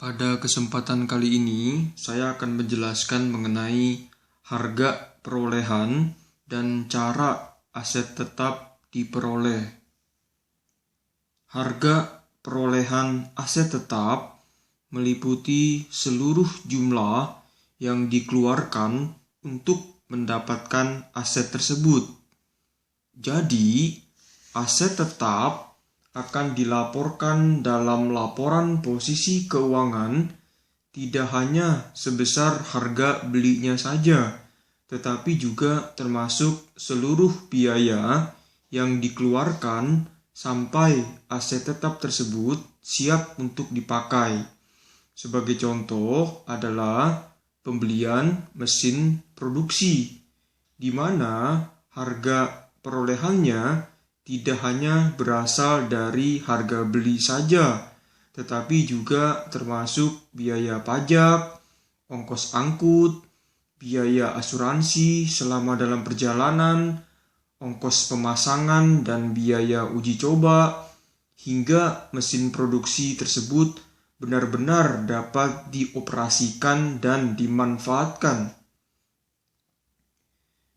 Pada kesempatan kali ini, saya akan menjelaskan mengenai harga perolehan dan cara aset tetap diperoleh. Harga perolehan aset tetap meliputi seluruh jumlah yang dikeluarkan untuk mendapatkan aset tersebut. Jadi, aset tetap akan dilaporkan dalam laporan posisi keuangan tidak hanya sebesar harga belinya saja, tetapi juga termasuk seluruh biaya yang dikeluarkan sampai aset tetap tersebut siap untuk dipakai. Sebagai contoh adalah pembelian mesin produksi, di mana harga perolehannya tidak hanya berasal dari harga beli saja, tetapi juga termasuk biaya pajak, ongkos angkut, biaya asuransi selama dalam perjalanan, ongkos pemasangan dan biaya uji coba, hingga mesin produksi tersebut benar-benar dapat dioperasikan dan dimanfaatkan.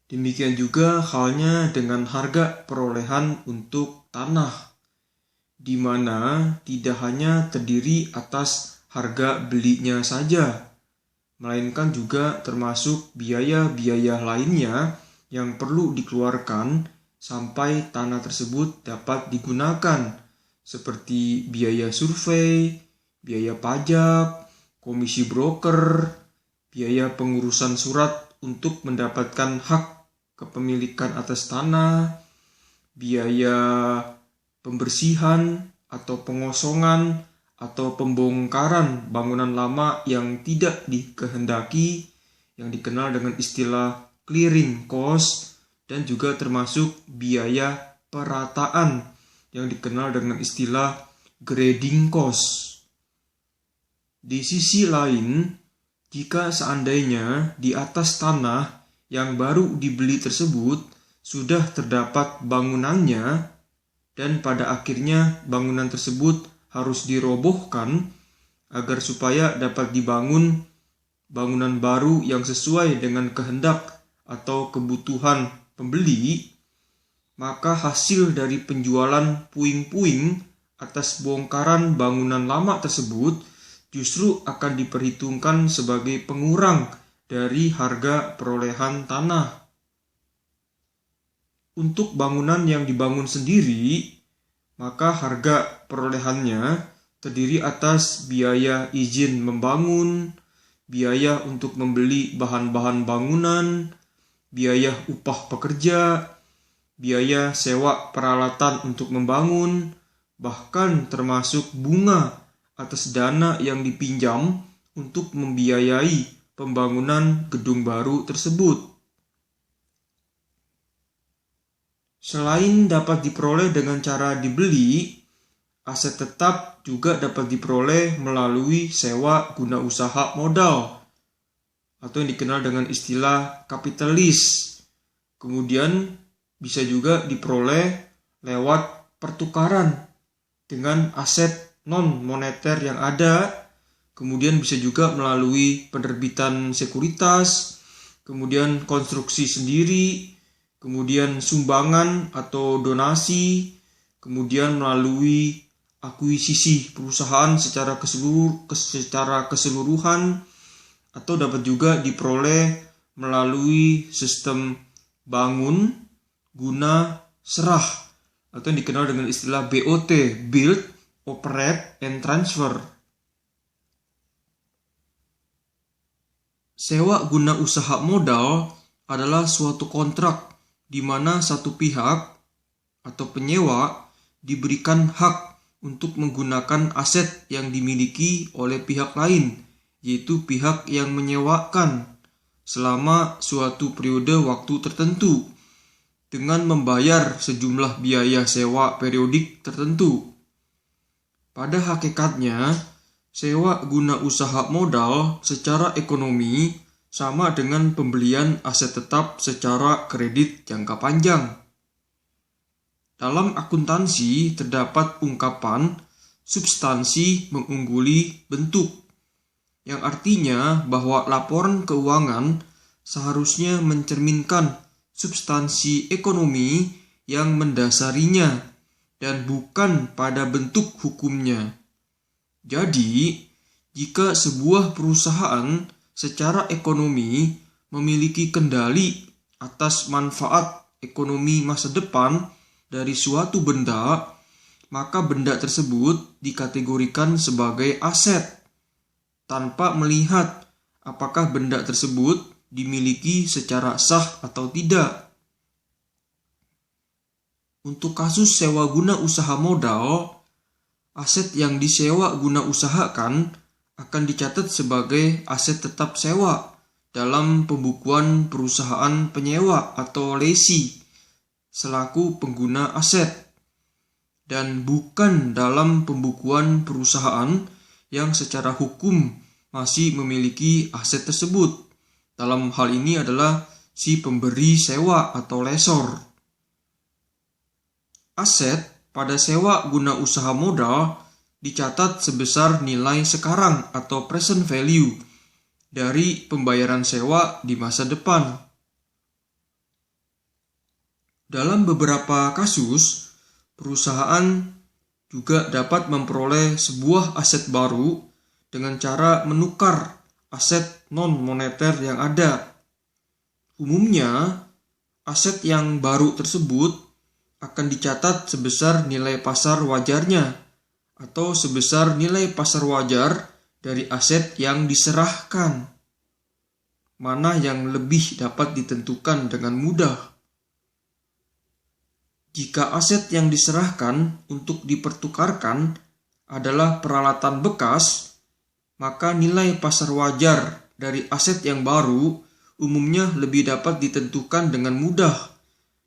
Demikian juga halnya dengan harga perolehan untuk tanah, di mana tidak hanya terdiri atas harga belinya saja, melainkan juga termasuk biaya-biaya lainnya yang perlu dikeluarkan sampai tanah tersebut dapat digunakan, seperti biaya survei, biaya pajak, komisi broker, biaya pengurusan surat untuk mendapatkan hak kepemilikan atas tanah, biaya pembersihan atau pengosongan atau pembongkaran bangunan lama yang tidak dikehendaki, yang dikenal dengan istilah clearing cost, dan juga termasuk biaya perataan yang dikenal dengan istilah grading cost. Di sisi lain, jika seandainya di atas tanah yang baru dibeli tersebut sudah terdapat bangunannya dan pada akhirnya bangunan tersebut harus dirobohkan agar supaya dapat dibangun bangunan baru yang sesuai dengan kehendak atau kebutuhan pembeli, maka hasil dari penjualan puing-puing atas bongkaran bangunan lama tersebut justru akan diperhitungkan sebagai pengurang dari harga perolehan tanah. Untuk bangunan yang dibangun sendiri, maka harga perolehannya terdiri atas biaya izin membangun, biaya untuk membeli bahan-bahan bangunan, biaya upah pekerja, biaya sewa peralatan untuk membangun, bahkan termasuk bunga atas dana yang dipinjam untuk membiayai pembangunan gedung baru tersebut. Selain dapat diperoleh dengan cara dibeli, aset tetap juga dapat diperoleh melalui sewa guna usaha modal atau yang dikenal dengan istilah kapitalis. Kemudian bisa juga diperoleh lewat pertukaran dengan aset non-moneter yang ada. Kemudian bisa juga melalui penerbitan sekuritas, kemudian konstruksi sendiri, kemudian sumbangan atau donasi, kemudian melalui akuisisi perusahaan secara keseluruhan, atau dapat juga diperoleh melalui sistem bangun, guna, serah, atau yang dikenal dengan istilah BOT, Build, Operate, and Transfer. Sewa guna usaha modal adalah suatu kontrak di mana satu pihak atau penyewa diberikan hak untuk menggunakan aset yang dimiliki oleh pihak lain, yaitu pihak yang menyewakan, selama suatu periode waktu tertentu dengan membayar sejumlah biaya sewa periodik tertentu. Pada hakikatnya, sewa guna usaha modal secara ekonomi sama dengan pembelian aset tetap secara kredit jangka panjang. Dalam akuntansi terdapat ungkapan substansi mengungguli bentuk, yang artinya bahwa laporan keuangan seharusnya mencerminkan substansi ekonomi yang mendasarinya dan bukan pada bentuk hukumnya. Jadi, jika sebuah perusahaan secara ekonomi memiliki kendali atas manfaat ekonomi masa depan dari suatu benda, maka benda tersebut dikategorikan sebagai aset tanpa melihat apakah benda tersebut dimiliki secara sah atau tidak. Untuk kasus sewa guna usaha modal, aset yang disewa guna usahakan akan dicatat sebagai aset tetap sewa dalam pembukuan perusahaan penyewa atau lesi selaku pengguna aset, dan bukan dalam pembukuan perusahaan yang secara hukum masih memiliki aset tersebut. Dalam hal ini adalah si pemberi sewa atau lessor. Aset pada sewa guna usaha modal dicatat sebesar nilai sekarang atau present value dari pembayaran sewa di masa depan. Dalam beberapa kasus, perusahaan juga dapat memperoleh sebuah aset baru dengan cara menukar aset non-moneter yang ada. Umumnya, aset yang baru tersebut akan dicatat sebesar nilai pasar wajarnya atau sebesar nilai pasar wajar dari aset yang diserahkan. Mana yang lebih dapat ditentukan dengan mudah. Jika aset yang diserahkan untuk dipertukarkan adalah peralatan bekas, maka nilai pasar wajar dari aset yang baru umumnya lebih dapat ditentukan dengan mudah,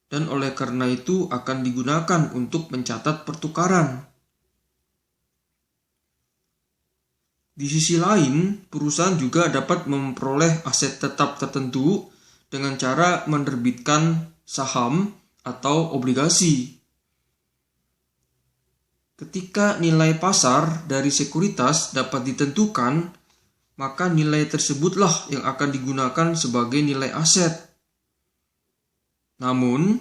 dan oleh karena itu akan digunakan untuk mencatat pertukaran. Di sisi lain, perusahaan juga dapat memperoleh aset tetap tertentu dengan cara menerbitkan saham atau obligasi. Ketika nilai pasar dari sekuritas dapat ditentukan, maka nilai tersebutlah yang akan digunakan sebagai nilai aset. Namun,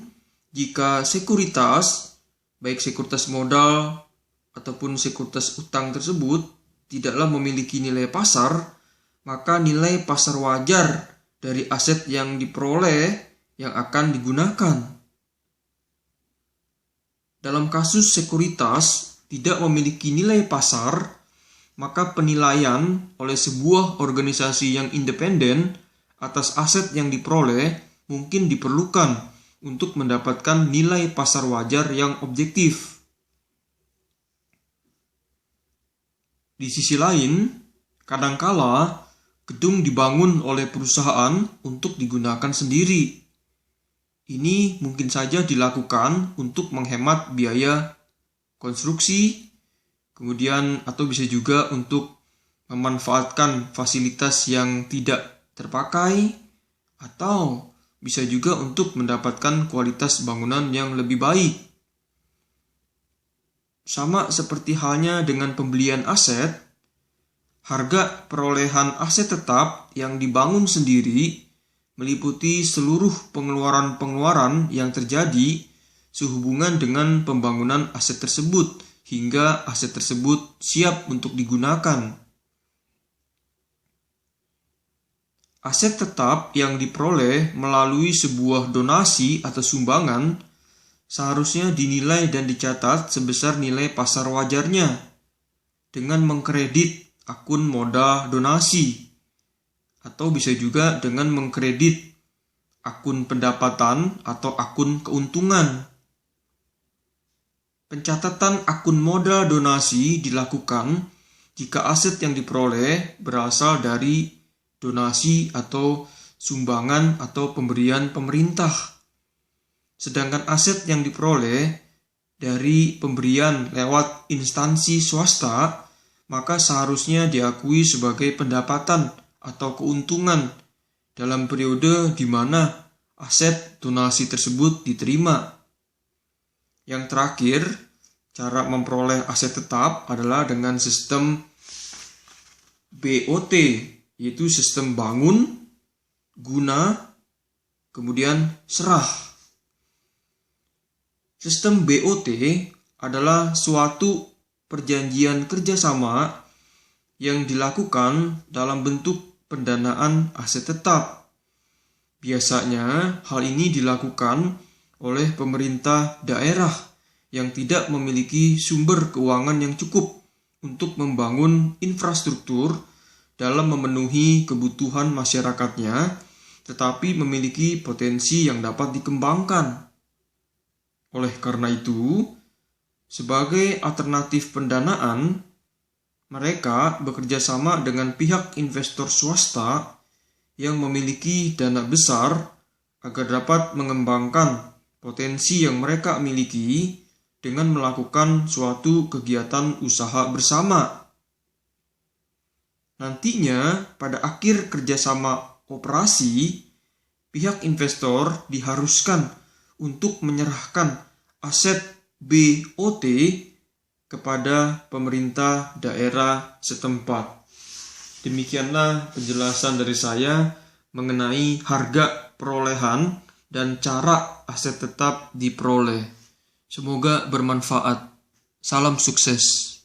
jika sekuritas, baik sekuritas modal ataupun sekuritas utang tersebut tidaklah memiliki nilai pasar, maka nilai pasar wajar dari aset yang diperoleh yang akan digunakan. Dalam kasus sekuritas tidak memiliki nilai pasar, maka penilaian oleh sebuah organisasi yang independen atas aset yang diperoleh mungkin diperlukan untuk mendapatkan nilai pasar wajar yang objektif. Di sisi lain, kadangkala gedung dibangun oleh perusahaan untuk digunakan sendiri. Ini mungkin saja dilakukan untuk menghemat biaya konstruksi, kemudian atau bisa juga untuk memanfaatkan fasilitas yang tidak terpakai, atau bisa juga untuk mendapatkan kualitas bangunan yang lebih baik. Sama seperti halnya dengan pembelian aset, harga perolehan aset tetap yang dibangun sendiri meliputi seluruh pengeluaran-pengeluaran yang terjadi sehubungan dengan pembangunan aset tersebut hingga aset tersebut siap untuk digunakan. Aset tetap yang diperoleh melalui sebuah donasi atau sumbangan seharusnya dinilai dan dicatat sebesar nilai pasar wajarnya dengan mengkredit akun modal donasi, atau bisa juga dengan mengkredit akun pendapatan atau akun keuntungan. Pencatatan akun modal donasi dilakukan jika aset yang diperoleh berasal dari donasi atau sumbangan atau pemberian pemerintah. Sedangkan aset yang diperoleh dari pemberian lewat instansi swasta, maka seharusnya diakui sebagai pendapatan atau keuntungan dalam periode di mana aset donasi tersebut diterima. Yang terakhir, cara memperoleh aset tetap adalah dengan sistem BOT, yaitu sistem bangun, guna, kemudian serah. Sistem BOT adalah suatu perjanjian kerjasama yang dilakukan dalam bentuk pendanaan aset tetap. Biasanya hal ini dilakukan oleh pemerintah daerah yang tidak memiliki sumber keuangan yang cukup untuk membangun infrastruktur dalam memenuhi kebutuhan masyarakatnya, tetapi memiliki potensi yang dapat dikembangkan. Oleh karena itu, sebagai alternatif pendanaan, mereka bekerja sama dengan pihak investor swasta yang memiliki dana besar agar dapat mengembangkan potensi yang mereka miliki dengan melakukan suatu kegiatan usaha bersama. Nantinya, pada akhir kerjasama operasi, pihak investor diharuskan untuk menyerahkan aset BOT kepada pemerintah daerah setempat. Demikianlah penjelasan dari saya mengenai harga perolehan dan cara aset tetap diperoleh. Semoga bermanfaat. Salam sukses.